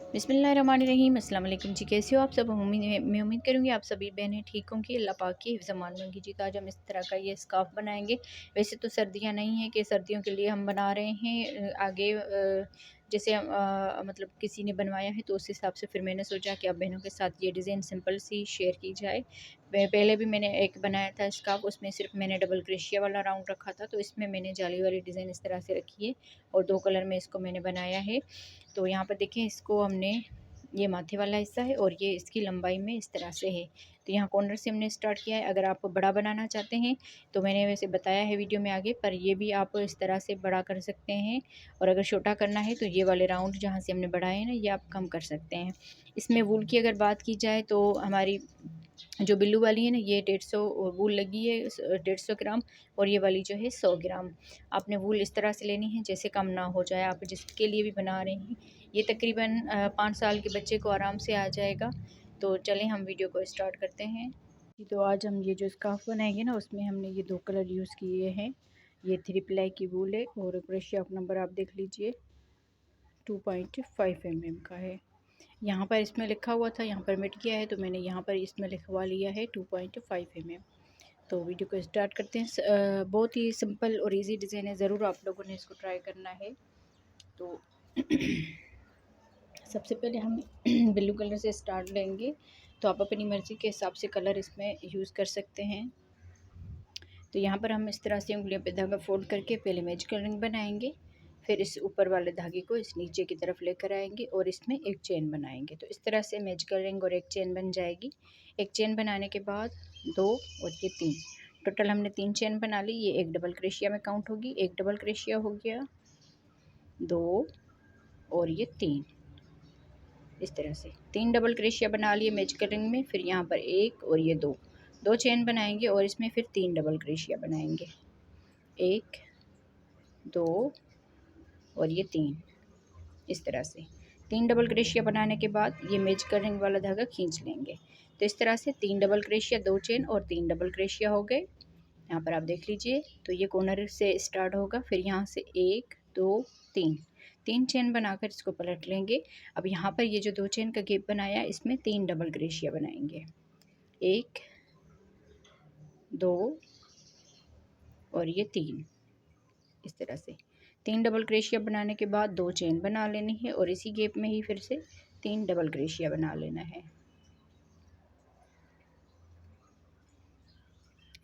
बिस्मिल्लाहिर्रहमानिर्रहीम। अस्सलाम वालेकुम जी, कैसे हो आप सब। मैं उम्मीद करूँगी आप सभी बहनें ठीक होंगी। अल्लाह पाक की हिफ्ज़-ए-मान मांगी जी। तो आज हम इस तरह का ये स्कार्फ़ बनाएंगे। वैसे तो सर्दियाँ नहीं हैं कि सर्दियों के लिए हम बना रहे हैं आगे जैसे मतलब किसी ने बनवाया है तो उस हिसाब से फिर मैंने सोचा कि आप बहनों के साथ ये डिज़ाइन सिंपल सी शेयर की जाए। पहले भी मैंने एक बनाया था स्कार्फ़, उसमें सिर्फ मैंने डबल क्रोशिया वाला राउंड रखा था, तो इसमें मैंने जाली वाली डिज़ाइन इस तरह से रखी है और 2 कलर में इसको मैंने बनाया है। तो यहाँ पर देखें, इसको हमने ये माथे वाला हिस्सा है और ये इसकी लंबाई में इस तरह से है। तो यहाँ कॉर्नर से हमने स्टार्ट किया है। अगर आप बड़ा बनाना चाहते हैं तो मैंने वैसे बताया है वीडियो में आगे, पर ये भी आप इस तरह से बड़ा कर सकते हैं। और अगर छोटा करना है तो ये वाले राउंड जहाँ से हमने बढ़ाए हैं ना, ये आप कम कर सकते हैं। इसमें वूल की अगर बात की जाए तो हमारी जो बिल्लू वाली है ना, ये 150 वूल लगी है, 150 ग्राम। और ये वाली जो है 100 ग्राम। आपने वूल इस तरह से लेनी है जैसे कम ना हो जाए। आप जिसके लिए भी बना रहे हैं, ये तकरीबन 5 साल के बच्चे को आराम से आ जाएगा। तो चलें हम वीडियो को स्टार्ट करते हैं। तो आज हम ये जो स्कार्फ बनाएंगे ना, उसमें हमने ये 2 कलर यूज़ किए हैं। ये 3 प्लाई की वूल है और क्रोशिया नंबर आप देख लीजिए 2.5 mm का है। यहाँ पर इसमें लिखा हुआ था, यहाँ पर मिट गया है, तो मैंने यहाँ पर इसमें लिखवा लिया है 2.5 mm। तो वीडियो को स्टार्ट करते हैं। बहुत ही सिंपल और इजी डिज़ाइन है, ज़रूर आप लोगों ने इसको ट्राई करना है। तो सबसे पहले हम ब्लू कलर से स्टार्ट लेंगे। तो आप अपनी मर्ज़ी के हिसाब से कलर इसमें यूज़ कर सकते हैं। तो यहाँ पर हम इस तरह से उंगलियों पे धागा फोल्ड करके पहले मैजिकल रिंग बनाएंगे। फिर इस ऊपर वाले धागे को इस नीचे की तरफ लेकर आएंगे और इसमें एक चेन बनाएंगे। तो इस तरह से मैजिकल रिंग और एक चेन बन जाएगी। एक चेन बनाने के बाद 2 और ये 3, टोटल हमने 3 चेन बना ली। ये एक डबल क्रोशिया में काउंट होगी। एक डबल क्रोशिया हो गया, 2 और ये 3। इस तरह से 3 डबल क्रोशिया बना लिए मैजिकल रिंग में। फिर यहाँ पर एक और ये 2 चेन बनाएंगे और इसमें फिर 3 डबल क्रोशिया बनाएंगे। 1 2 और ये 3। इस तरह से 3 डबल क्रोशिया बनाने के बाद ये मैजिकल रिंग वाला धागा खींच लेंगे। तो इस तरह से 3 डबल क्रोशिया, 2 चेन और 3 डबल क्रोशिया हो गए। यहाँ पर आप देख लीजिए। तो ये कॉर्नर से स्टार्ट होगा, फिर यहाँ से 1 2 3 चेन बनाकर इसको पलट लेंगे। अब यहाँ पर ये जो 2 चेन का गैप बनाया, इसमें 3 डबल क्रोशिया बनाएंगे। 1 2 और ये 3। इस तरह से 3 डबल क्रोशिया बनाने के बाद 2 चेन बना लेनी है और इसी गैप में ही फिर से 3 डबल क्रोशिया बना लेना है।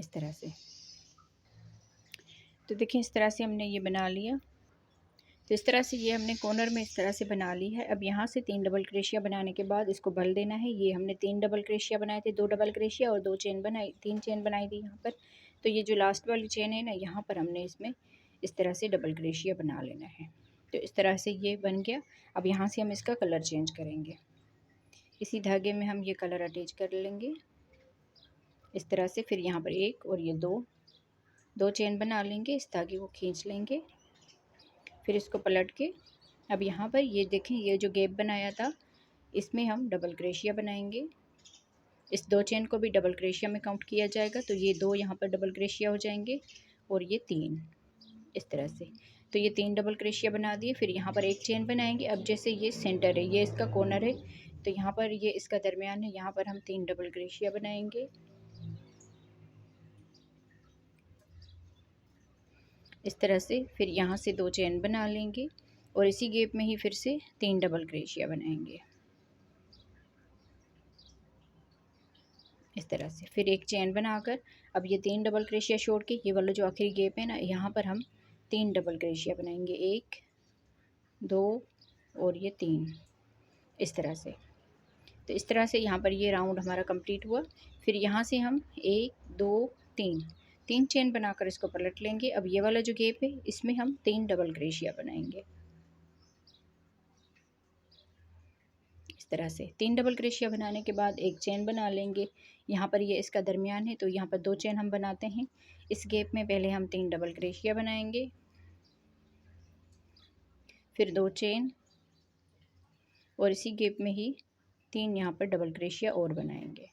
इस तरह से। तो देखिए, इस तरह से हमने ये बना लिया। तो इस तरह से ये हमने कॉर्नर में इस तरह से बना ली है। अब यहाँ से 3 डबल क्रोशिया बनाने के बाद इसको बल देना है। ये हमने 3 डबल क्रोशिया बनाए थे, 2 डबल क्रोशिया और 2 चेन बनाई, 3 चेन बनाई थी यहाँ पर। तो ये जो लास्ट वाली चेन है ना, यहाँ पर हमने इसमें इस तरह से डबल क्रोशिया बना लेना है। तो इस तरह से ये बन गया। अब यहाँ से हम इसका कलर चेंज करेंगे। इसी धागे में हम ये कलर अटैच कर लेंगे इस तरह से। फिर यहाँ पर 1 और ये 2 चेन बना लेंगे, इस धागे को खींच लेंगे। फिर इसको पलट के अब यहाँ पर ये देखें, ये जो गैप बनाया था इसमें हम डबल क्रोशिया बनाएंगे। इस 2 चेन को भी डबल क्रोशिया में काउंट किया जाएगा। तो ये 2 यहाँ पर डबल क्रोशिया हो जाएंगे और ये 3। इस तरह से। तो ये 3 डबल क्रोशिया बना दिए। फिर यहाँ पर एक चेन बनाएंगे। अब जैसे ये सेंटर है, ये इसका कॉर्नर है, तो यहाँ पर ये इसका दरमियान है, यहाँ पर हम 3 डबल क्रोशिया बनाएंगे इस तरह से। फिर यहाँ से 2 चेन बना लेंगे और इसी गैप में ही फिर से 3 डबल क्रोशिया बनाएंगे इस तरह से। फिर एक चेन बनाकर अब ये 3 डबल क्रोशिया छोड़ के ये वाला जो आखिरी गैप है ना, यहाँ पर हम 3 डबल क्रोशिया बनाएंगे। 1 2 और ये 3। इस तरह से। तो इस तरह से यहाँ पर ये राउंड हमारा कंप्लीट हुआ। फिर यहाँ से हम 1 2 3 चेन बनाकर इसको पलट लेंगे। अब ये वाला जो गैप है, इसमें हम 3 डबल क्रोशिया बनाएंगे इस तरह से। 3 डबल क्रोशिया बनाने के बाद एक चेन बना लेंगे। यहाँ पर ये इसका दरमियान है, तो यहाँ पर 2 चेन हम बनाते हैं। इस गैप में पहले हम 3 डबल क्रोशिया बनाएंगे, फिर 2 चेन और इसी गैप में ही 3 यहाँ पर डबल क्रोशिया और बनाएंगे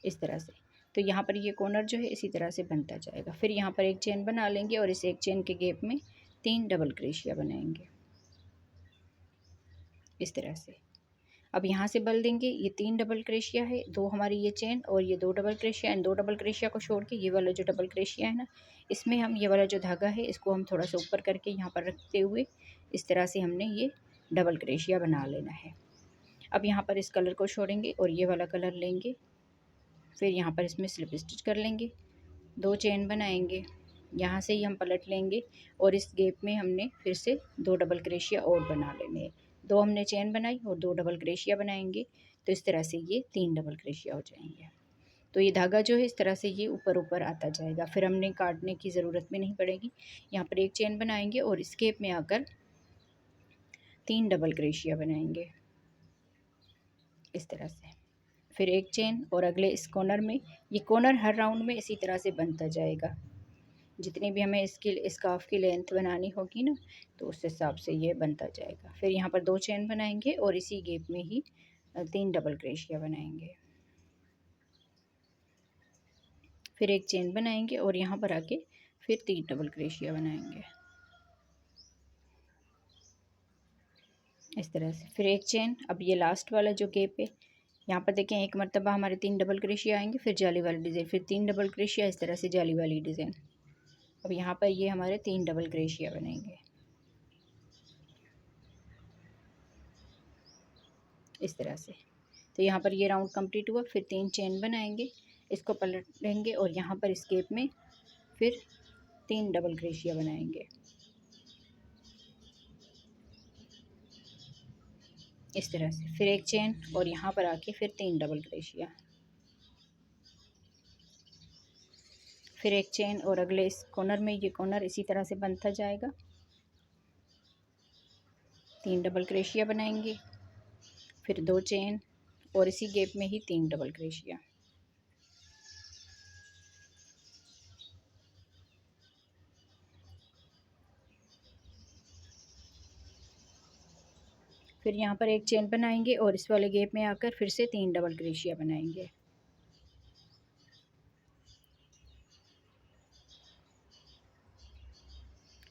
इस तरह से। तो यहाँ पर ये कॉर्नर जो है इसी तरह से बनता जाएगा। फिर यहाँ पर एक चेन बना लेंगे और इस एक चेन के गैप में 3 डबल क्रोशिया बनाएंगे इस तरह से। अब यहाँ से बल देंगे, ये 3 डबल क्रोशिया है, 2 हमारी ये चेन और ये 2 double crochet, and 2 double crochet को छोड़ के ये वाला जो डबल क्रोशिया है ना, इसमें हम ये वाला जो धागा है इसको हम थोड़ा सा ऊपर करके यहाँ पर रखते हुए इस तरह से हमने ये डबल क्रोशिया बना लेना है। अब यहाँ पर इस कलर को छोड़ेंगे और ये वाला कलर लेंगे, फिर यहाँ पर इसमें स्लिप स्टिच कर लेंगे, 2 चेन बनाएंगे, यहाँ से ही हम पलट लेंगे और इस गैप में हमने फिर से 2 डबल क्रोशिया और बना लेने हैं। 2 हमने चेन बनाई और 2 डबल क्रोशिया बनाएंगे, तो इस तरह से ये 3 डबल क्रोशिया हो जाएंगे। तो ये धागा जो है इस तरह से ये ऊपर ऊपर आता जाएगा, फिर हमने काटने की ज़रूरत भी नहीं पड़ेगी। यहाँ पर एक चेन बनाएंगे और इस गैप में आकर 3 डबल क्रोशिया बनाएंगे इस तरह से, फिर एक चेन और अगले इस कॉर्नर में, ये कॉर्नर हर राउंड में इसी तरह से बनता जाएगा। जितनी भी हमें इसकी स्कार्फ की लेंथ बनानी होगी ना, तो उस हिसाब से ये बनता जाएगा। फिर यहाँ पर 2 चेन बनाएंगे और इसी गैप में ही 3 डबल क्रोशिया बनाएंगे, फिर एक चेन बनाएंगे और यहाँ पर आके फिर 3 डबल क्रोशिया बनाएंगे इस तरह से, फिर एक चेन। अब ये लास्ट वाला जो गैप है, यहाँ पर देखें एक मरतबा हमारे 3 डबल क्रोशिया आएंगे, फिर जाली वाली डिज़ाइन, फिर 3 डबल क्रोशिया, इस तरह से जाली वाली डिज़ाइन। अब यहाँ पर ये हमारे 3 डबल क्रोशिया बनेंगे इस तरह से। तो यहाँ पर ये राउंड कंप्लीट हुआ, फिर 3 चेन बनाएंगे, इसको पलट लेंगे और यहाँ पर इस गैप में फिर 3 डबल क्रोशिया बनाएंगे इस तरह से, फिर एक चेन और यहाँ पर आके फिर 3 डबल क्रोशिया, फिर एक चेन और अगले इस कॉर्नर में, ये कॉर्नर इसी तरह से बनता जाएगा, 3 डबल क्रोशिया बनाएंगे, फिर 2 चेन और इसी गैप में ही 3 डबल क्रोशिया, फिर यहाँ पर एक चेन बनाएंगे और इस वाले गैप में आकर फिर से 3 डबल क्रोशिया बनाएंगे,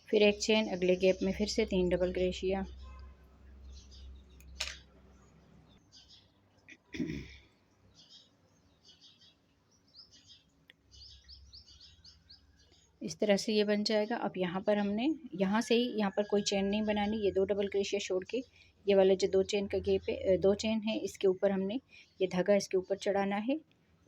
फिर एक चेन, अगले गैप में फिर से 3 डबल क्रोशिया, इस तरह से ये बन जाएगा। अब यहाँ पर हमने यहाँ से ही यहाँ पर कोई चेन नहीं बनानी, ये 2 डबल क्रोशिया छोड़ के ये वाले जो 2 चेन का गैप है, 2 चेन है, इसके ऊपर हमने ये धागा इसके ऊपर चढ़ाना है,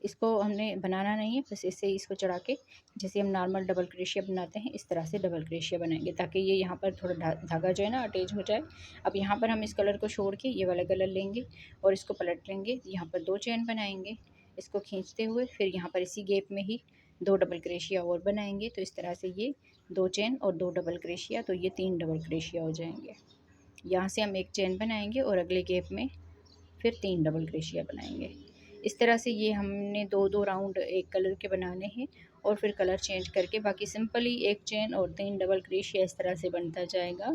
इसको हमने बनाना नहीं है, बस इससे इसको चढ़ा के जैसे हम नॉर्मल डबल क्रोशिया बनाते हैं इस तरह से डबल क्रोशिया बनाएंगे, ताकि ये यहाँ पर थोड़ा धागा जो है ना अटैच हो जाए। अब यहाँ पर हम इस कलर को छोड़ के ये वाला कलर लेंगे और इसको पलट लेंगे, यहाँ पर 2 चेन बनाएंगे, इसको खींचते हुए फिर यहाँ पर इसी गैप में ही 2 डबल क्रोशिया और बनाएंगे, तो इस तरह से ये 2 चेन और 2 डबल क्रोशिया, तो ये 3 डबल क्रोशिया हो जाएंगे। यहाँ से हम एक चेन बनाएंगे और अगले गैप में फिर 3 डबल क्रोशिया बनाएंगे। इस तरह से ये हमने 2-2 राउंड एक कलर के बनाने हैं और फिर कलर चेंज करके बाकी सिंपली एक चेन और 3 डबल क्रोशिया इस तरह से बनता जाएगा।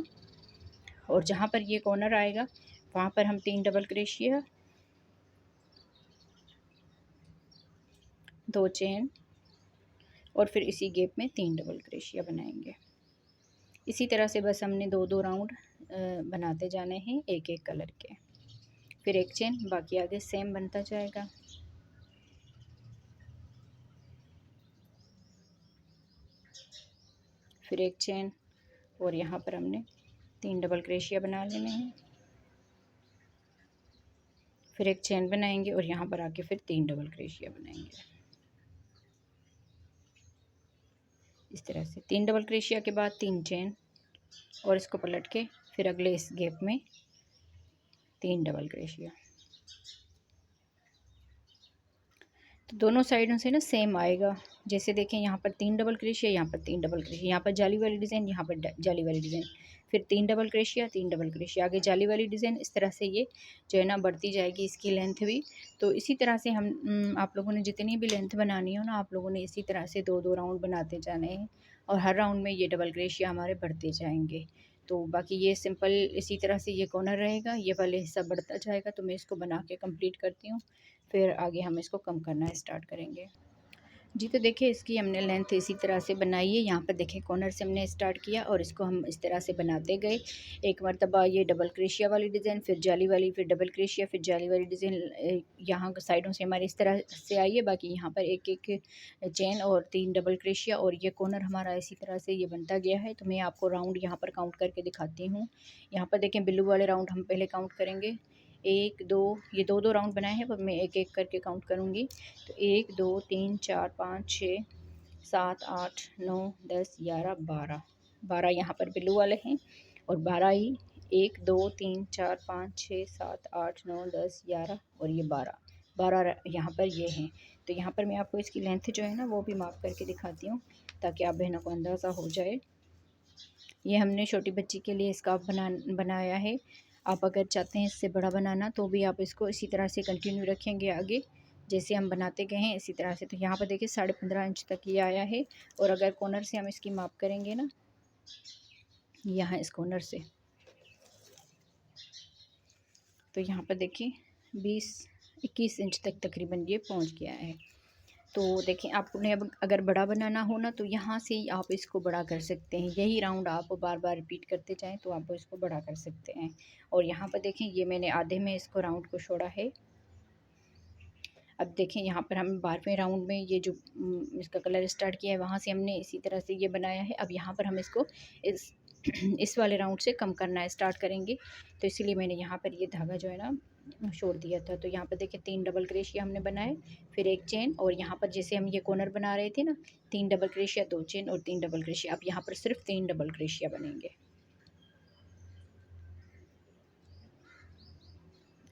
और जहाँ पर ये कॉर्नर आएगा वहाँ पर हम 3 डबल क्रोशिया, 2 चेन और फिर इसी गैप में 3 डबल क्रोशिया बनाएंगे। इसी तरह से बस हमने 2-2 राउंड बनाते जाने हैं एक एक कलर के, फिर एक चेन, बाकी आगे सेम बनता जाएगा। फिर एक चेन और यहाँ पर हमने 3 डबल क्रोशिया बना लेने हैं, फिर एक चेन बनाएंगे और यहाँ पर आके फिर 3 डबल क्रोशिया बनाएंगे इस तरह से। 3 डबल क्रोशिया के बाद 3 चेन और इसको पलट के फिर अगले इस गैप में 3 डबल क्रोशिया, तो दोनों साइडों से ना सेम आएगा। जैसे देखें यहाँ पर 3 डबल क्रोशिया, यहाँ पर 3 डबल क्रोशिया, यहाँ पर जाली वाली डिज़ाइन, यहाँ पर जाली वाली डिज़ाइन, फिर 3 डबल क्रोशिया, 3 डबल क्रोशिया, आगे जाली वाली डिज़ाइन। इस तरह से ये जो है ना बढ़ती जाएगी इसकी लेंथ भी। तो इसी तरह से हम आप लोगों ने जितनी भी लेंथ बनानी हो ना, आप लोगों ने इसी तरह से 2-2 राउंड बनाते जाने हैं और हर राउंड में ये डबल क्रोशिया हमारे बढ़ते जाएंगे। तो बाकी ये सिंपल इसी तरह से ये कॉर्नर रहेगा, ये वाले हिस्सा बढ़ता जाएगा। तो मैं इसको बना के कंप्लीट करती हूँ, फिर आगे हम इसको कम करना स्टार्ट करेंगे। जी, तो देखिए इसकी हमने लेंथ इसी तरह से बनाई है। यहाँ पर देखिए कॉर्नर से हमने स्टार्ट किया और इसको हम इस तरह से बनाते गए। एक मरतबा ये डबल क्रोशिया वाली डिज़ाइन, फिर जाली वाली, फिर डबल क्रोशिया, फिर जाली वाली डिज़ाइन यहाँ साइडों से हमारी इस तरह से आई है। बाकी यहाँ पर एक-एक चेन और 3 डबल क्रोशिया और ये कॉर्नर हमारा इसी तरह से ये बनता गया है। तो मैं आपको राउंड यहाँ पर काउंट करके दिखाती हूँ। यहाँ पर देखें ब्लू वाले राउंड हम पहले काउंट करेंगे। 1, 2 ये 2-2 राउंड बनाए हैं, पर मैं एक-एक करके काउंट करूँगी। तो 1, 2, 3, 4, 5, 6, 7, 8, 9, 10, 11, 12 12 यहाँ पर ब्लू वाले हैं और 12 ही 1, 2, 3, 4, 5, 6, 7, 8, 9, 10, 11 और ये 12 12 यहाँ पर ये हैं। तो यहाँ पर मैं आपको इसकी लेंथ जो है ना वो भी माप करके दिखाती हूँ, ताकि आप बहनों को अंदाज़ा हो जाए। ये हमने छोटी बच्ची के लिए स्कार्फ बनाया है। आप अगर चाहते हैं इससे बड़ा बनाना तो भी आप इसको इसी तरह से कंटिन्यू रखेंगे आगे, जैसे हम बनाते गए हैं इसी तरह से। तो यहाँ पर देखिए 15.5 इंच तक ये आया है और अगर कॉर्नर से हम इसकी माप करेंगे ना, यहाँ इस कॉर्नर से, तो यहाँ पर देखिए 20-21 इंच तक तकरीबन ये पहुँच गया है। तो देखें आपने अब अगर बड़ा बनाना हो ना तो यहाँ से ही आप इसको बड़ा कर सकते हैं। यही राउंड आप बार बार रिपीट करते जाएं तो आप इसको बड़ा कर सकते हैं। और यहाँ पर देखें ये मैंने आधे में इसको राउंड को छोड़ा है। अब देखें यहाँ पर हम 12वें राउंड में ये जो इसका कलर स्टार्ट किया है वहाँ से हमने इसी तरह से ये बनाया है। अब यहाँ पर हम इसको इस इस वाले राउंड से कम करना स्टार्ट करेंगे, तो इसीलिए मैंने यहाँ पर ये धागा जो है ना छोड़ दिया था। तो यहाँ पर देखिए 3 डबल क्रोशिया हमने बनाए, फिर एक चेन, और यहाँ पर जैसे हम ये कॉर्नर बना रहे थे ना, 3 डबल क्रोशिया, 2 चेन और 3 डबल क्रोशिया। अब यहाँ पर सिर्फ 3 डबल क्रोशिया बनेंगे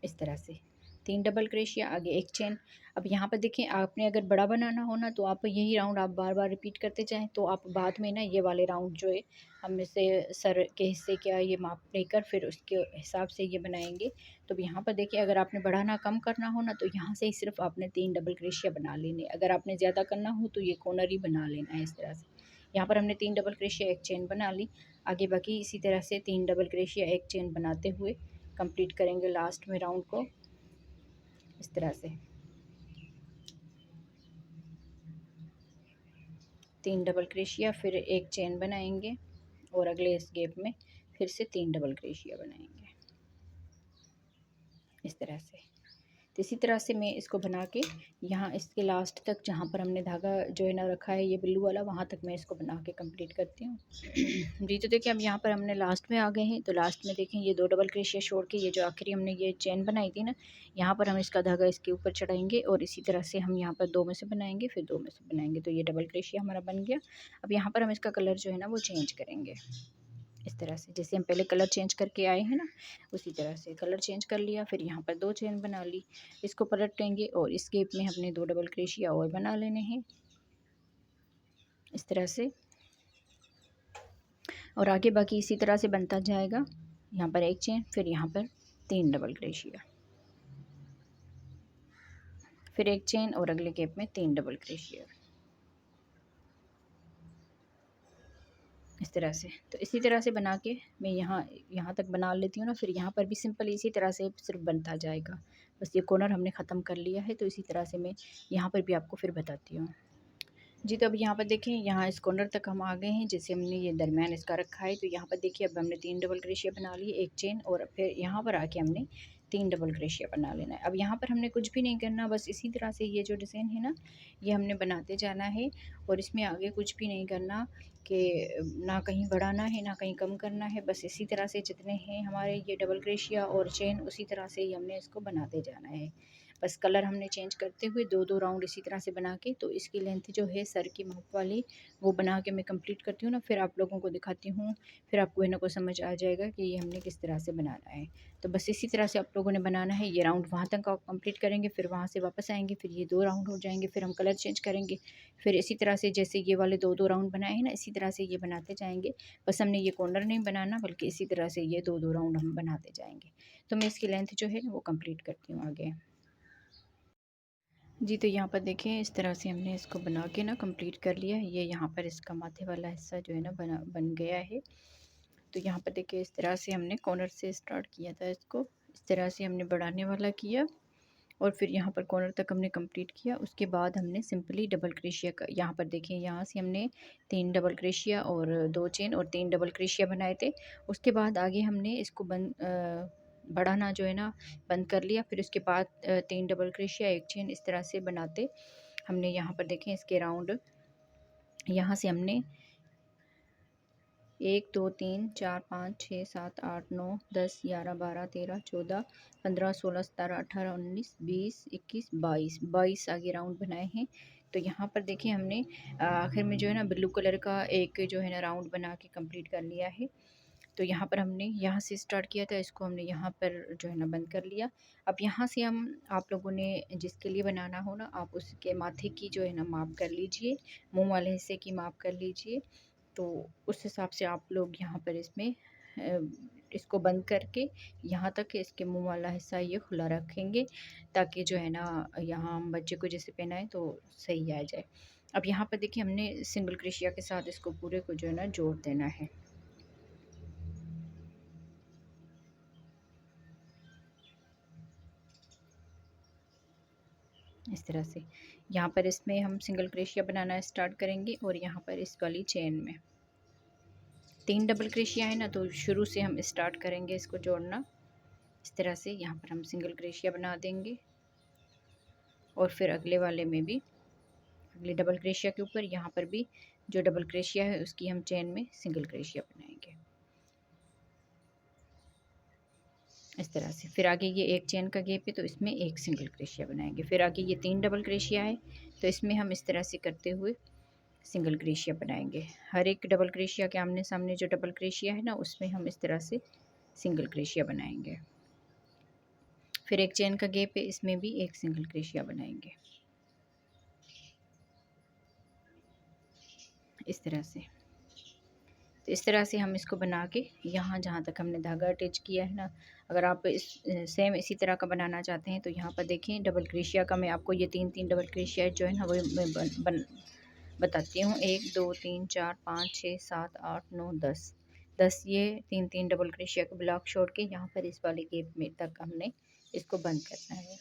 इस तरह से, 3 डबल क्रोशिया, आगे एक चेन। अब यहाँ पर देखें आपने अगर बड़ा बनाना हो ना तो आप यही राउंड आप बार बार रिपीट करते जाएं, तो आप बाद में ना ये वाले राउंड जो है हम इसे सर के हिस्से क्या ये माप लेकर फिर उसके हिसाब से ये बनाएंगे। तो यहाँ पर देखिए अगर आपने बढ़ाना कम करना हो ना तो यहाँ से ही सिर्फ आपने 3 डबल क्रोशिया बना लेने। अगर आपने ज़्यादा करना हो तो ये कॉर्नर ही बना लेना है इस तरह से। यहाँ पर हमने 3 डबल क्रोशिया एक चेन बना ली। आगे बाकी इसी तरह से 3 डबल क्रोशिया एक चेन बनाते हुए कंप्लीट करेंगे लास्ट में राउंड को इस तरह से। 3 डबल क्रोशिया, फिर एक चेन बनाएंगे और अगले इस गैप में फिर से 3 डबल क्रोशिया बनाएंगे इस तरह से। तो इसी तरह से मैं इसको बना के यहाँ इसके लास्ट तक जहाँ पर हमने धागा जो है ना रखा है ये ब्लू वाला, वहाँ तक मैं इसको बना के कंप्लीट करती हूँ। जी, तो देखिए अब यहाँ पर हमने लास्ट में आ गए हैं। तो लास्ट में देखें ये 2 डबल क्रोशिया छोड़ के ये जो आखिरी हमने ये चेन बनाई थी ना, यहाँ पर हम इसका धागा इसके ऊपर चढ़ाएंगे और इसी तरह से हम यहाँ पर 2 में से बनाएंगे, फिर 2 में से बनाएंगे, तो ये डबल क्रोशिया हमारा बन गया। अब यहाँ पर हम इसका कलर जो है ना वो चेंज करेंगे इस तरह से, जैसे हम पहले कलर चेंज करके आए हैं ना उसी तरह से कलर चेंज कर लिया। फिर यहाँ पर 2 चेन बना ली, इसको पलट लेंगे और इस गैप में हमने 2 डबल क्रोशिया और बना लेने हैं इस तरह से। और आगे बाकी इसी तरह से बनता जाएगा। यहाँ पर एक चेन, फिर यहाँ पर 3 डबल क्रोशिया, फिर एक चेन और अगले गैप में 3 डबल क्रोशिया इस तरह से। तो इसी तरह से बना के मैं यहाँ तक बना लेती हूँ ना, फिर यहाँ पर भी सिंपल इसी तरह से सिर्फ बनता जाएगा। बस ये कॉर्नर हमने ख़त्म कर लिया है, तो इसी तरह से मैं यहाँ पर भी आपको फिर बताती हूँ। जी, तो अब यहाँ पर देखें यहाँ इस कॉर्नर तक हम आ गए हैं, जैसे हमने ये दरमियान इसका रखा है। तो यहाँ पर देखिए अब हमने 3 डबल क्रोशिया बना लिए, एक चेन, और फिर यहाँ पर आके हमने 3 डबल क्रोशिया बना लेना है। अब यहाँ पर हमने कुछ भी नहीं करना, बस इसी तरह से ये जो डिज़ाइन है ना ये हमने बनाते जाना है और इसमें आगे कुछ भी नहीं करना कि ना कहीं बढ़ाना है ना कहीं कम करना है। बस इसी तरह से जितने हैं हमारे ये डबल क्रोशिया और चेन उसी तरह से ही हमने इसको बनाते जाना है। बस कलर हमने चेंज करते हुए 2-2 राउंड इसी तरह से बना के, तो इसकी लेंथ जो है सर की माप वाली वो बना के मैं कंप्लीट करती हूँ ना, फिर आप लोगों को दिखाती हूँ, फिर आपको इन्हें को समझ आ जाएगा कि ये हमने किस तरह से बनाना है। तो बस इसी तरह से आप लोगों ने बनाना है। ये राउंड वहाँ तक आप कंप्लीट करेंगे, फिर वहाँ से वापस आएंगे, फिर ये 2 राउंड हो जाएंगे, फिर हम कलर चेंज करेंगे, फिर इसी तरह से जैसे ये वाले 2-2 राउंड बनाए हैं ना इसी तरह से ये बनाते जाएंगे। बस हमने ये कॉर्नर नहीं बनाना, बल्कि इसी तरह से ये 2-2 राउंड हम बनाते जाएंगे। तो मैं इसकी लेंथ जो है वो कंप्लीट करती हूँ आगे। जी, तो यहाँ पर देखें इस तरह से हमने इसको बना के ना कंप्लीट कर लिया है। ये यहाँ पर इसका माथे वाला हिस्सा जो है ना बन गया है। तो यहाँ पर देखिए इस तरह से हमने कॉर्नर से स्टार्ट किया था, इसको इस तरह से हमने बढ़ाने वाला किया और फिर यहाँ पर कॉर्नर तक हमने कंप्लीट किया। उसके बाद हमने सिंपली डबल क्रोशिया का, यहाँ पर देखिए यहाँ से हमने 3 डबल क्रोशिया और 2 चेन और 3 डबल क्रोशिया बनाए थे। उसके बाद आगे हमने इसको बढ़ाना जो है ना बंद कर लिया। फिर उसके बाद 3 डबल क्रोशिया 1 चेन इस तरह से बनाते हमने यहाँ पर देखें इसके राउंड, यहाँ से हमने 1 2 3 4 5 6 7 8 9 10 11 12 13 14 15 16 17 18 19 20 21 22 22 आगे राउंड बनाए हैं। तो यहाँ पर देखिए हमने आखिर में जो है ना ब्लू कलर का एक जो है ना राउंड बना के कंप्लीट कर लिया है। तो यहाँ पर हमने यहाँ से स्टार्ट किया था, इसको हमने यहाँ पर जो है ना बंद कर लिया। अब यहाँ से हम, आप लोगों ने जिसके लिए बनाना हो ना, आप उसके माथे की जो है ना माप कर लीजिए, मुंह वाले हिस्से की माप कर लीजिए। तो उस हिसाब से आप लोग यहाँ पर इसमें इसको बंद करके यहाँ तक इसके मुंह वाला हिस्सा ये खुला रखेंगे, ताकि जो है ना यहाँ हम बच्चे को जैसे पहनाएं तो सही आ जाए। अब यहाँ पर देखिए हमने सिंगल क्रोशिया के साथ इसको पूरे को जो है ना जोड़ देना है। इस तरह से यहाँ पर इसमें हम सिंगल क्रोशिया बनाना स्टार्ट करेंगे और यहाँ पर इस वाली चेन में 3 डबल क्रोशिया है ना, तो शुरू से हम स्टार्ट करेंगे इसको जोड़ना। इस तरह से यहाँ पर हम सिंगल क्रोशिया बना देंगे और फिर अगले वाले में भी अगले डबल क्रोशिया के ऊपर यहाँ पर भी जो डबल क्रोशिया है उसकी हम चेन में सिंगल क्रोशिया बनाएंगे इस तरह से। फिर आगे ये एक चेन का गैप है तो इसमें एक सिंगल क्रोशिया बनाएंगे। फिर आगे ये 3 डबल क्रोशिया है तो इसमें हम इस तरह से करते हुए सिंगल क्रोशिया बनाएंगे। हर एक डबल क्रोशिया के आमने सामने जो डबल क्रोशिया है ना उसमें हम इस तरह से सिंगल क्रोशिया बनाएंगे। फिर एक चेन का गैप है, इसमें भी एक सिंगल क्रोशिया बनाएंगे इस तरह से। तो इस तरह से हम इसको बना के यहाँ जहाँ तक हमने धागा अटैच किया है ना, अगर आप सेम इसी तरह का बनाना चाहते हैं तो यहाँ पर देखें डबल क्रोशिया का मैं आपको ये 3 डबल क्रोशिया जो है ना वो मैं बताती हूँ। 1 2 3 4 5 6 7 8 9 10 10 ये 3 डबल क्रोशिया के ब्लॉक छोड़ के यहाँ पर इस वाले गैप में तक हमने इसको बंद करना है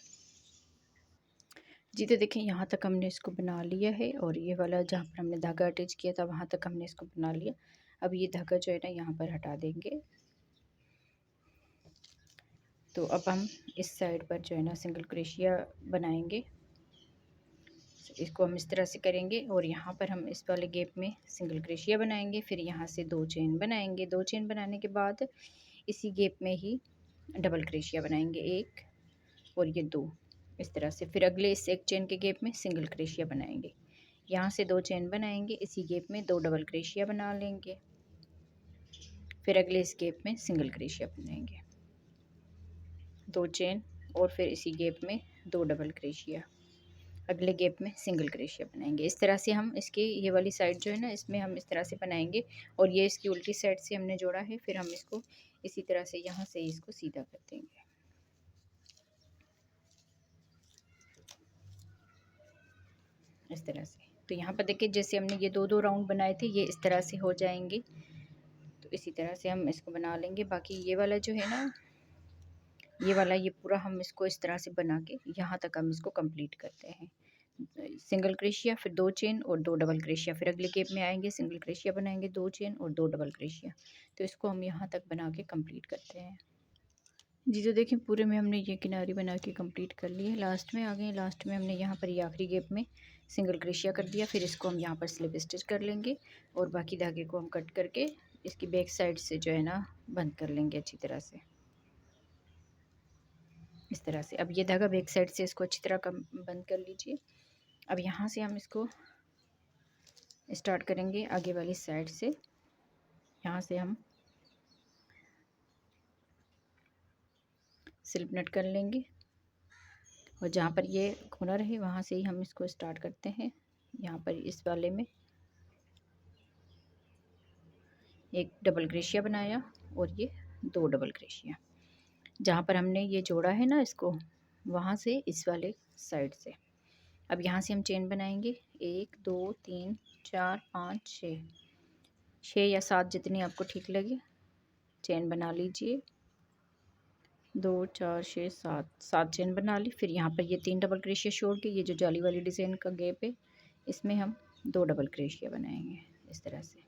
जी। तो देखें यहाँ तक हमने इसको बना लिया है और ये वाला जहाँ पर हमने धागा अटैच किया था वहाँ तक हमने इसको बना लिया। अब ये धागा जो है ना यहाँ पर हटा देंगे। तो अब हम इस साइड पर जो है ना सिंगल क्रोशिया बनाएंगे, इसको हम इस तरह से करेंगे और यहाँ पर हम इस वाले गैप में सिंगल क्रोशिया बनाएंगे। फिर यहाँ से 2 चेन बनाएंगे। 2 चेन बनाने के बाद इसी गैप में ही डबल क्रोशिया बनाएंगे, 1 और ये 2 इस तरह से। फिर अगले इस एक चेन के गैप में सिंगल क्रोशिया बनाएंगे। यहाँ से 2 चेन बनाएंगे, इसी गैप में 2 डबल क्रोशिया बना लेंगे। फिर अगले इस गैप में सिंगल क्रोशिया बनाएंगे, 2 चेन और फिर इसी गैप में 2 डबल क्रोशिया, अगले गैप में सिंगल क्रोशिया बनाएंगे। इस तरह से हम इसके ये वाली साइड जो है ना इसमें हम इस तरह से बनाएंगे और ये इसकी उल्टी साइड से हमने जोड़ा है। फिर हम इसको इसी तरह से यहाँ से इसको सीधा कर देंगे इस तरह से। तो यहाँ पर देखिए जैसे हमने ये 2 राउंड बनाए थे ये इस तरह से हो जाएंगे। तो इसी तरह से हम इसको बना लेंगे। बाकी ये वाला जो है ना ये वाला ये पूरा हम इसको इस तरह से बना के यहाँ तक हम इसको कंप्लीट करते हैं। सिंगल क्रोशिया, फिर 2 चेन और 2 डबल क्रोशिया, फिर अगले गैप में आएंगे सिंगल क्रोशिया बनाएंगे, 2 चेन और 2 डबल क्रोशिया। तो इसको हम यहाँ तक बना के कंप्लीट करते हैं जी। तो देखें पूरे में हमने ये किनारी बना के कंप्लीट कर ली है। लास्ट में आ गए, लास्ट में हमने यहाँ पर ये आखिरी गैप में सिंगल क्रोशिया कर दिया। फिर इसको हम यहाँ पर स्लिप स्टिच कर लेंगे और बाकी धागे को हम कट करके इसकी बैक साइड से जो है ना बंद कर लेंगे अच्छी तरह से इस तरह से। अब ये धागा बैक साइड से इसको अच्छी तरह बंद कर लीजिए। अब यहाँ से हम इसको स्टार्ट करेंगे आगे वाली साइड से। यहाँ से हम स्लिप नट कर लेंगे और जहाँ पर ये कॉर्नर है वहाँ से ही हम इसको स्टार्ट करते हैं। यहाँ पर इस वाले में एक डबल क्रोशिया बनाया और ये 2 डबल क्रोशिया, जहाँ पर हमने ये जोड़ा है ना इसको वहाँ से इस वाले साइड से। अब यहाँ से हम चेन बनाएंगे 1 2 3 4 5 6 या 7 जितनी आपको ठीक लगे चेन बना लीजिए। 2 4 6 7 7 चेन बना ली। फिर यहाँ पर ये 3 डबल क्रोशिया छोड़ के ये जो जाली वाली डिज़ाइन का गैप है इसमें हम 2 डबल क्रोशिया बनाएंगे इस तरह से।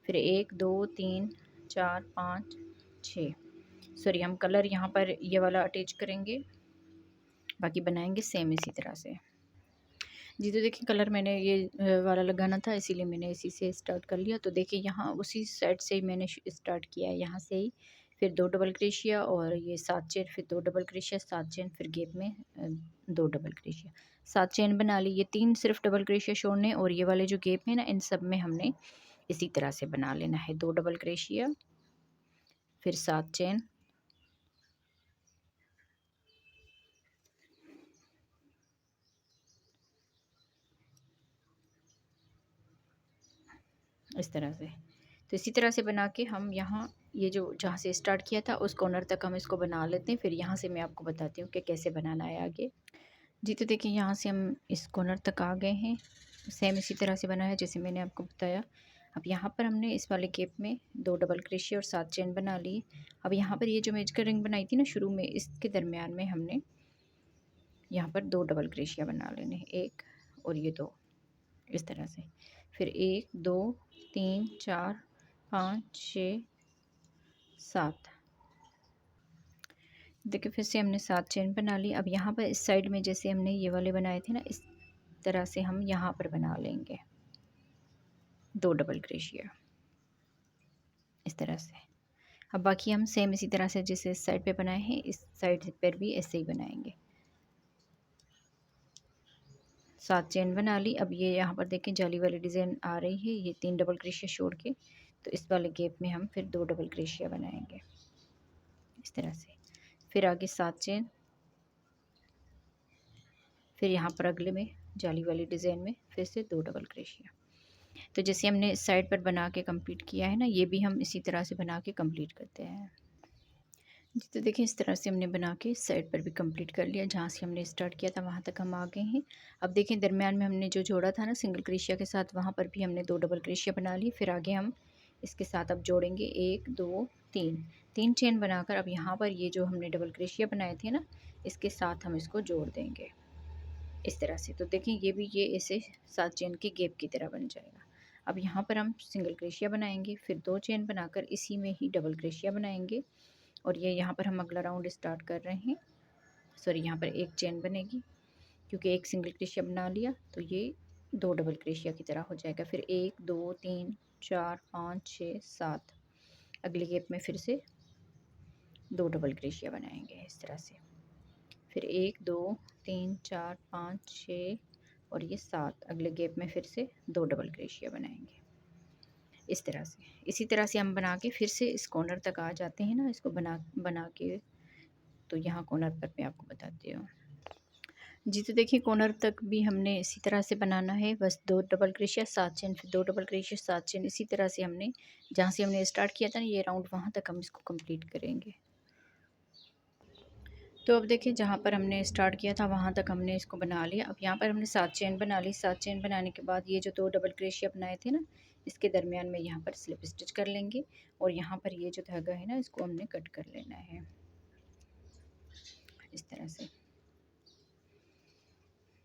फिर 1 2 3 4 5 6, सॉरी हम कलर यहाँ पर ये वाला अटैच करेंगे, बाकी बनाएंगे सेम इसी तरह से। जी तो देखिए कलर मैंने ये वाला लगाना था इसीलिए मैंने इसी से स्टार्ट कर लिया। तो देखिए यहाँ उसी साइड से ही मैंने स्टार्ट किया है, यहाँ से ही। फिर 2 डबल क्रोशिया और ये 7 चेन, फिर 2 डबल क्रोशिया 7 चेन, फिर गैप में 2 डबल क्रोशिया 7 चेन बना ली। ये 3 सिर्फ डबल क्रोशिया छोड़ने और ये वाले जो गैप है ना इन सब में हमने इसी तरह से बना लेना है। 2 डबल क्रोशिया फिर 7 चेन, इस तरह से। तो इसी तरह से बना के हम यहाँ ये जो जहाँ से स्टार्ट किया था उस कॉर्नर तक हम इसको बना लेते हैं। फिर यहाँ से मैं आपको बताती हूँ कि कैसे बनाना है आगे। जी तो देखिए यहाँ से हम इस कॉर्नर तक आ गए हैं, सेम इसी तरह से बना है जैसे मैंने आपको बताया। अब यहाँ पर हमने इस वाले गैप में 2 डबल क्रोशिया और 7 चेन बना ली। अब यहाँ पर ये जो मेजर रिंग बनाई थी ना शुरू में, इसके दरमियान में हमने यहाँ पर 2 डबल क्रोशिया बना लेने हैं, 1 और ये 2 इस तरह से। फिर 1 2 3 4 5 6 7, देखिए फिर से हमने 7 चेन बना ली। अब यहाँ पर इस साइड में जैसे हमने ये वाले बनाए थे ना इस तरह से हम यहाँ पर बना लेंगे 2 डबल क्रोशिया इस तरह से। अब बाकी हम सेम इसी तरह से जैसे इस साइड पे बनाए हैं इस साइड पर भी ऐसे ही बनाएंगे। 7 चेन बना ली। अब ये यहाँ पर देखें जाली वाली डिज़ाइन आ रही है, ये 3 डबल क्रोशिया छोड़ के, तो इस वाले गैप में हम फिर 2 डबल क्रोशिया बनाएंगे इस तरह से। फिर आगे 7 चेन, फिर यहाँ पर अगले में जाली वाली डिज़ाइन में फिर से 2 डबल क्रोशिया। तो जैसे हमने इस साइड पर बना के कंप्लीट किया है ना, ये भी हम इसी तरह से बना के कंप्लीट करते हैं। जी तो देखिए इस तरह से हमने बना के इस साइड पर भी कंप्लीट कर लिया, जहाँ से हमने स्टार्ट किया था वहाँ तक हम आ गए हैं। अब देखें दरमियान में हमने जो जोड़ा था ना सिंगल क्रोशिया के साथ, वहाँ पर भी हमने 2 डबल क्रोशिया बना ली। फिर आगे हम इसके साथ अब जोड़ेंगे 1 2 3 चेन बनाकर अब यहाँ पर ये जो हमने डबल क्रोशिया बनाए थे ना इसके साथ हम इसको जोड़ देंगे इस तरह से। तो देखें ये भी ये ऐसे 7 चेन के गैप की तरह बन जाएगा। अब यहाँ पर हम सिंगल क्रोशिया बनाएंगे, फिर 2 चेन बनाकर इसी में ही डबल क्रोशिया बनाएंगे और ये यहाँ पर हम अगला राउंड स्टार्ट कर रहे हैं। सॉरी यहाँ पर 1 चेन बनेगी क्योंकि 1 सिंगल क्रोशिया बना लिया तो ये 2 डबल क्रोशिया की तरह हो जाएगा। फिर 1 2 3 4 5 6 7, अगले गैप में फिर से 2 डबल क्रोशिया बनाएंगे इस तरह से। फिर 1 2 3 4 5 6 और ये 7, अगले गैप में फिर से 2 डबल क्रोशिया बनाएंगे इस तरह से। इसी तरह से हम बना के फिर से इस कॉर्नर तक आ जाते हैं ना, इसको बना बना के। तो यहाँ कॉर्नर पर मैं आपको बताती हूँ। जी तो देखिए कॉर्नर तक भी हमने इसी तरह से बनाना है, बस 2 डबल क्रोशिया 7 चेन, फिर 2 डबल क्रोशिया 7 चेन, इसी तरह से हमने जहाँ से हमने स्टार्ट किया था ना ये राउंड वहाँ तक हम इसको कंप्लीट करेंगे। तो अब देखिए जहाँ पर हमने स्टार्ट किया था वहाँ तक हमने इसको बना लिया। अब यहाँ पर हमने 7 चेन बना ली। 7 चेन बनाने के बाद ये जो 2 डबल क्रोशिया बनाए थे ना इसके दरमियान में यहाँ पर स्लिप स्टिच कर लेंगे और यहाँ पर ये जो धागा है ना इसको हमने कट कर लेना है इस तरह से।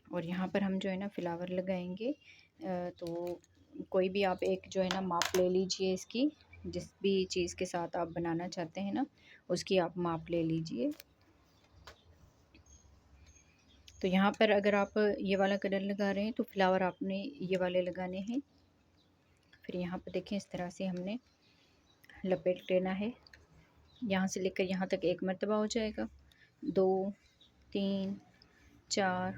और यहाँ पर हम जो है ना फ्लावर लगाएंगे। तो कोई भी आप एक जो है ना माप ले लीजिए इसकी, जिस भी चीज़ के साथ आप बनाना चाहते हैं ना उसकी आप माप ले लीजिए। तो यहाँ पर अगर आप ये वाला कलर लगा रहे हैं तो फ्लावर आपने ये वाले लगाने हैं। फिर यहाँ पर देखें इस तरह से हमने लपेट लेना है, यहाँ से लेकर यहाँ तक एक मरतबा हो जाएगा। 2 3 4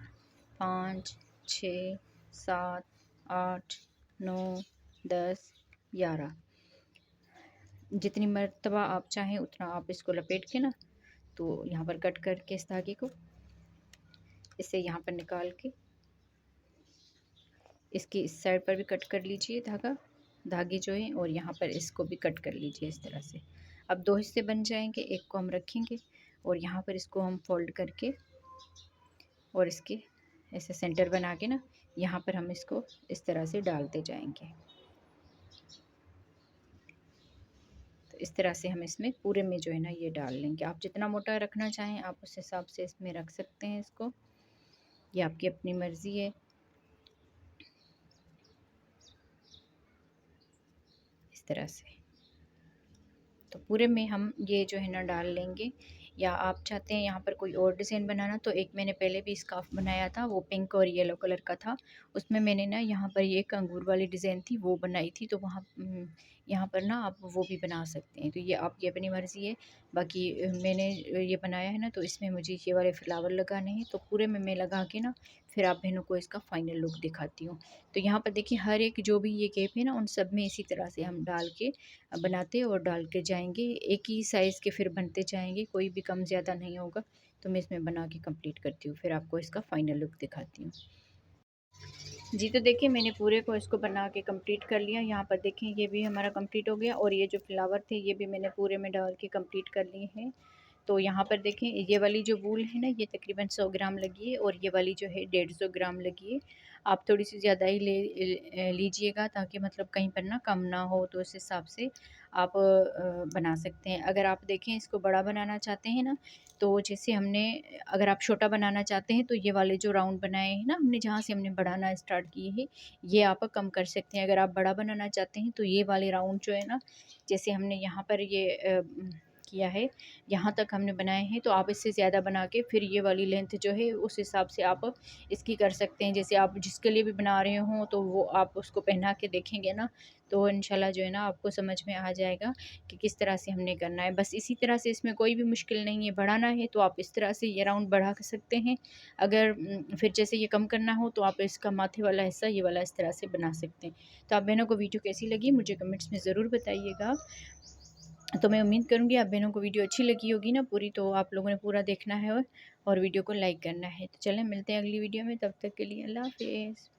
5 6 7 8 9 10 11, जितनी मरतबा आप चाहें उतना आप इसको लपेट के ना तो यहाँ पर कट करके इस धागे को इससे यहाँ पर निकाल के इसकी इस साइड पर भी कट कर लीजिए धागे जो है, और यहाँ पर इसको भी कट कर लीजिए इस तरह से। अब 2 हिस्से बन जाएंगे, एक को हम रखेंगे और यहाँ पर इसको हम फोल्ड करके और इसके ऐसे सेंटर बना के ना यहाँ पर हम इसको इस तरह से डालते जाएंगे। तो इस तरह से हम इसमें पूरे में जो है ना ये डाल लेंगे। आप जितना मोटा रखना चाहें आप उस हिसाब से इसमें रख सकते हैं इसको, ये आपकी अपनी मर्ज़ी है। इस तरह से तो पूरे में हम ये जो है ना डाल लेंगे। या आप चाहते हैं यहाँ पर कोई और डिज़ाइन बनाना, तो एक मैंने पहले भी स्कार्फ बनाया था, वो पिंक और येलो कलर का था। उसमें मैंने ना यहाँ पर ये एक अंगूर वाली डिज़ाइन थी वो बनाई थी, तो वहाँ यहाँ पर ना आप वो भी बना सकते हैं। तो ये आपकी अपनी मर्ज़ी है। बाकी मैंने ये बनाया है ना, तो इसमें मुझे ये वाले फ्लावर लगाने हैं, तो पूरे में मैं लगा के ना फिर आप बहनों को इसका फ़ाइनल लुक दिखाती हूँ। तो यहाँ पर देखिए हर एक जो भी ये केप है ना, उन सब में इसी तरह से हम डाल के बनाते और डाल के जाएंगे, एक ही साइज़ के फिर बनते जाएंगे, कोई भी कम ज़्यादा नहीं होगा। तो मैं इसमें बना के कंप्लीट करती हूँ, फिर आपको इसका फ़ाइनल लुक दिखाती हूँ। जी तो देखिए मैंने पूरे को इसको बना के कंप्लीट कर लिया। यहाँ पर देखें ये भी हमारा कंप्लीट हो गया, और ये जो फ्लावर थे ये भी मैंने पूरे में डाल के कंप्लीट कर लिए हैं। तो यहाँ पर देखें ये वाली जो वूल है ना, ये तकरीबन 100 ग्राम लगी है, और ये वाली जो है 150 ग्राम लगी है। आप थोड़ी सी ज़्यादा ही ले लीजिएगा, ताकि मतलब कहीं पर ना कम ना हो, तो उस हिसाब से आप बना सकते हैं। अगर आप देखें इसको बड़ा बनाना चाहते हैं ना, तो जैसे हमने, अगर आप छोटा बनाना चाहते हैं तो ये वाले जो राउंड बनाए हैं ना हमने, जहाँ से हमने बढ़ाना स्टार्ट किए हैं, ये आप कम कर सकते हैं। अगर आप बड़ा बनाना चाहते हैं तो ये वाले राउंड जो है ना, जैसे हमने यहाँ पर ये किया है, यहाँ तक हमने बनाए हैं, तो आप इससे ज़्यादा बना के फिर ये वाली लेंथ जो है उस हिसाब से आप इसकी कर सकते हैं। जैसे आप जिसके लिए भी बना रहे हों तो वो आप उसको पहना के देखेंगे ना, तो इंशाल्लाह जो है ना आपको समझ में आ जाएगा कि किस तरह से हमने करना है। बस इसी तरह से, इसमें कोई भी मुश्किल नहीं है। बढ़ाना है तो आप इस तरह से ये राउंड बढ़ा सकते हैं। अगर फिर जैसे ये कम करना हो तो आप इसका माथे वाला हिस्सा ये वाला इस तरह से बना सकते हैं। तो आप बहनों को वीडियो कैसी लगी मुझे कमेंट्स में ज़रूर बताइएगा। तो मैं उम्मीद करूँगी आप बहनों को वीडियो अच्छी लगी होगी ना पूरी, तो आप लोगों ने पूरा देखना है और वीडियो को लाइक करना है। तो चलें मिलते हैं अगली वीडियो में, तब तक के लिए अल्लाह हाफ़िज़।